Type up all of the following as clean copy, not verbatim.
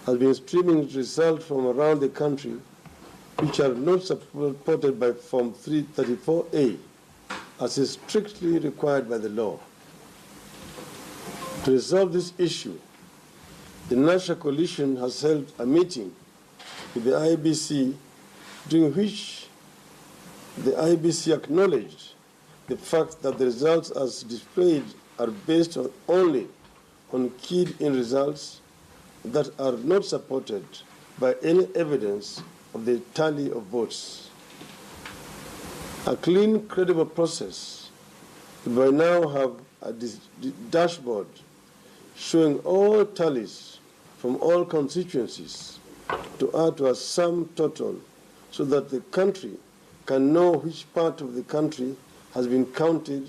has been streaming results from around the country which are not supported by Form 334A as is strictly required by the law. To resolve this issue, the National Coalition has held a meeting with the IEBC during which the IEBC acknowledged the fact that the results as displayed are based only on keyed-in results that are not supported by any evidence of the tally of votes. A clean, credible process will by now have a dashboard showing all tallies from all constituencies to add to a sum total so that the country can know which part of the country has been counted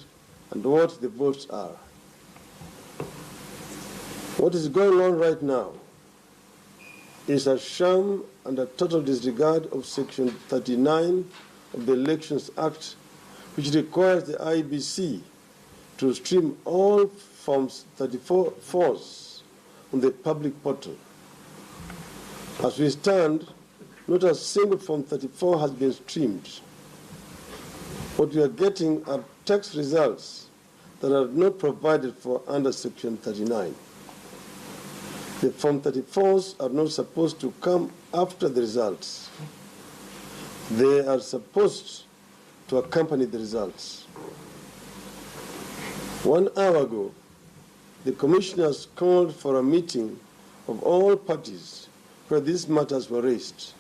and what the votes are. What is going on right now is a sham and a total disregard of Section 39 of the Elections Act, which requires the IEBC to stream all Forms 34s on the public portal. As we stand, not a single Form 34 has been streamed. What we are getting are text results that are not provided for under Section 39. The Form 34s are not supposed to come after the results. They are supposed to accompany the results. 1 hour ago, the commissioners called for a meeting of all parties where these matters were raised.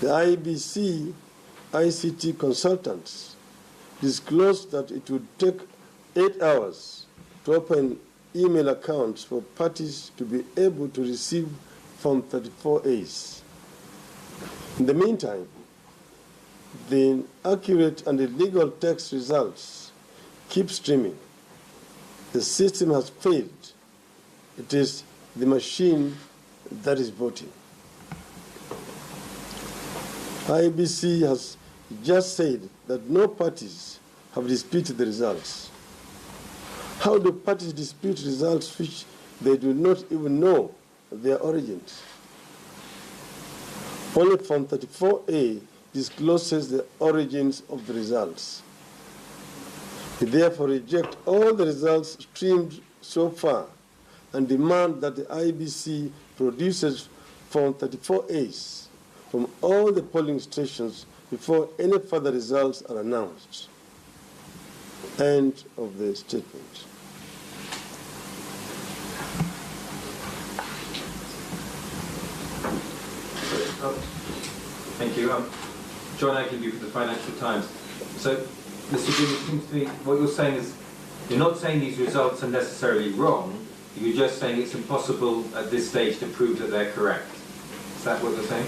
The IEBC ICT consultants disclosed that it would take 8 hours to open email accounts for parties to be able to receive Form 34As. In the meantime, the inaccurate and illegal text results keep streaming. The system has failed. It is the machine that is voting. IEBC has just said that no parties have disputed the results. How do parties dispute results which they do not even know their origins? Only Form 34A discloses the origins of the results. We therefore reject all the results streamed so far and demand that the IEBC produces Form 34As from all the polling stations before any further results are announced. End of the statement. Thank you. John Agnew for the Financial Times. So, Mr. Green, it seems to me what you're saying is you're not saying these results are necessarily wrong, you're just saying it's impossible at this stage to prove that they're correct. Is that what you're saying?